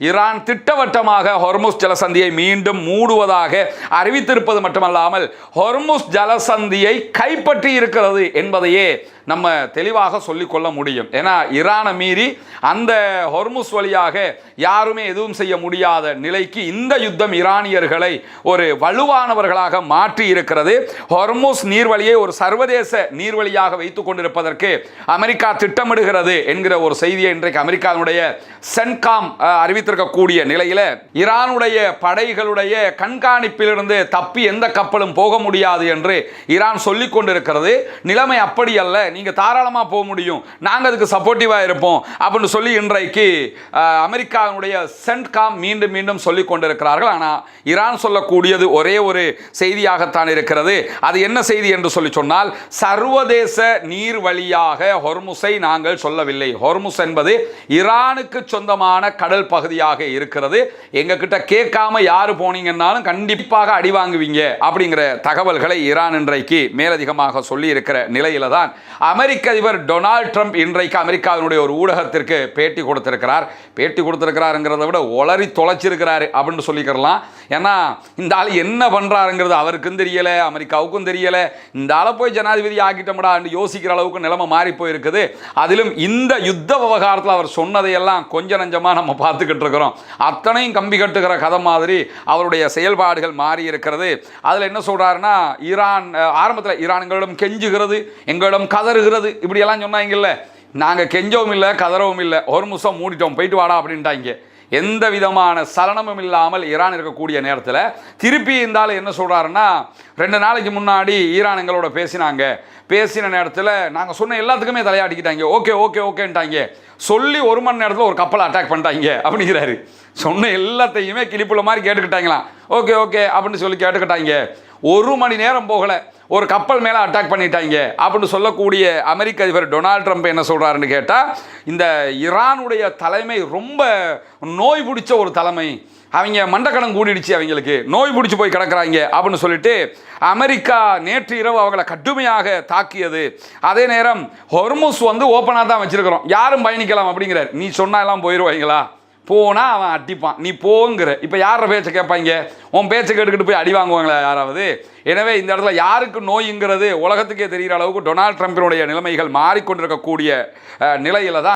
Iran திட்டவட்டமாக Hormuz ஜலசந்தியை மீண்டும் மூடுவதாக அறிவித்திருப்பது மட்டுமல்லாமல் ஹொர்முஸ் ஜலசந்தியை கைப்பற்றி இருக்கிறது என்பதையே நம்ம தெளிவாக சொல்லிக்கொள்ள முடியும். ஏன்னா ஈரானை மீறி அந்த ஹொர்முஸ் வழியாக யாருமே எதுவும் செய்ய முடியாத நிலைக்கு இந்த யுத்தம் ஈரானியர்களை ஒரு வலுவானவர்களாக மாற்றி இருக்கிறது. ஹொர்முஸ் நீர்வழியை ஒரு சர்வதேச நீர்வழியாக வைத்துக் கொண்டிருப்பதற்கு அமெரிக்கா திட்டமிடுகிறது என்கிற ஒரு செய்தியை இன்றைக்கு அமெரிக்காவுடைய சென்காம் அறிவித்திருக்கக்கூடிய நிலையில் ஈரானுடைய படைகளுடைய கண்காணிப்பிலிருந்து தப்பி எந்த கப்பலும் போக முடியாது என்று ஈரான் சொல்லிக் கொண்டிருக்கிறது. நிலைமை அப்படி அல்ல, நீங்க தாராளமா போக முடியும், நாங்க அதுக்கு சப்போர்ட்டிவா இருப்போம் அப்படின்னு சொல்லி இன்றைக்கு அமெரிக்காவுடைய சென்காம் மீண்டும் மீண்டும் சொல்லிக் கொண்டிருக்கிறார்கள். ஆனால் ஈரான் சொல்லக்கூடியது ஒரே ஒரு செய்தியாகத்தான் இருக்கிறது. அது என்ன செய்தி என்று சொல்லி சொன்னால், சர்வதேச நீர் வழியாக ஹொர்முஸை நாங்கள் சொல்லவில்லை. ஹொர்முஸ் என்பது ஈரானுக்கு சொந்தமான கடல் பகுதியாக இருக்கிறது. எங்க கிட்ட கேட்காம யாரு போனீங்கன்னாலும் கண்டிப்பாக அடி வாங்குவீங்க அப்படிங்கிற தகவல்களை ஈரான் இன்றைக்கு மேலதிகமாக சொல்லி இருக்கிற நிலையில தான் அமெரிக்க அதிபர் டொனால்ட் ட்ரம்ப் இன்றைக்கு அமெரிக்காவினுடைய ஒரு ஊடகத்திற்கு பேட்டி கொடுத்திருக்கிறார். பேட்டி கொடுத்திருக்கிறாருங்கிறத விட ஒளரி தொலைச்சிருக்கிறாரு அப்படின்னு சொல்லிக்கிறலாம். ஏன்னா இந்த ஆள் என்ன பண்றாருங்கிறது அவருக்கும் தெரியல, அமெரிக்காவுக்கும் தெரியல. இந்த ஆளை போய் ஜனாதிபதி ஆக்கிட்டோம்டா யோசிக்கிற அளவுக்கு நிலைமை மாறி போயிருக்குது. அதிலும் இந்த யுத்த விவகாரத்தில் அவர் சொன்னதையெல்லாம் கொஞ்சம் நஞ்சமாக நம்ம பார்த்துக்கிட்டு இருக்கிறோம். அத்தனையும் கம்பி கட்டுகிற கதை மாதிரி அவருடைய செயல்பாடுகள் மாறி இருக்கிறது. அதில் என்ன சொல்றாருன்னா, ஈரான் ஆரம்பத்தில் ஈரான் எங்களிடம் கெஞ்சுகிறது, எங்களிடம் கதறுகிறது, இப்படியெல்லாம் சொன்னாங்கல்ல. நாங்கள் கெஞ்சவும் இல்லை, கதறவும் இல்லை, ஹொர்முஸை மூடிட்டோம், போயிட்டு வாடா அப்படின்ட்டாங்க. எந்த விதமான சலனமும் இல்லாமல் ஈரான் இருக்கக்கூடிய நேரத்தில் திருப்பி இருந்தாலும் என்ன சொல்கிறாருன்னா, 2 நாளைக்கு முன்னாடி ஈரான் எங்களோட பேசின நேரத்தில் நாங்கள் சொன்ன எல்லாத்துக்குமே தலையாட்டிக்கிட்டாங்க. Okay okay ஓகேன்ட்டாங்க. சொல்லி 1 மணி நேரத்தில் ஒரு கப்பலை அட்டாக் பண்ணிட்டாங்க அப்படிங்கிறாரு. சொன்ன எல்லாத்தையுமே கிளிப்புள்ள மாதிரி கேட்டுக்கிட்டாங்களாம். ஓகே ஓகே அப்படின்னு சொல்லி கேட்டுக்கிட்டாங்க. 1 மணி நேரம் போகலை, ஒரு கப்பல் மேலே அட்டாக் பண்ணிட்டாங்க அப்படின்னு சொல்லக்கூடிய அமெரிக்க அதிபர் டொனால்ட் ட்ரம்ப் என்ன சொல்கிறாருன்னு கேட்டால், இந்த ஈரானுடைய தலைமை ரொம்ப நோய் பிடிச்ச ஒரு தலைமை, அவங்க மண்டக்கணம் கூடிடுச்சு, அவங்களுக்கு நோய் பிடிச்சி போய் கிடக்கிறாங்க அப்படின்னு சொல்லிட்டு அமெரிக்கா நேற்று இரவு அவங்களை கடுமையாக தாக்கியது. அதே நேரம் ஹொர்முஸ் ஓப்பனாக தான் வச்சிருக்கிறோம், யாரும் பயணிக்கலாம் அப்படிங்கிறார். நீ சொன்னா எல்லாம் போயிடுவாங்களா? போனா அவன் அடிப்பான், நீ போங்கிற. இப்போ யார பேச்சை கேட்பாங்க? உன் பேச்சை கேட்டுக்கிட்டு போய் அடி வாங்குவாங்களா யாராவது? எனவே இந்த இடத்துல யாருக்கு நோய்ங்கிறது உலகத்துக்கே தெரிகிற அளவுக்கு டொனால்ட் ட்ரம்பினுடைய நிலைமைகள் மாறிக்கொண்டிருக்கக்கூடிய நிலையில தான்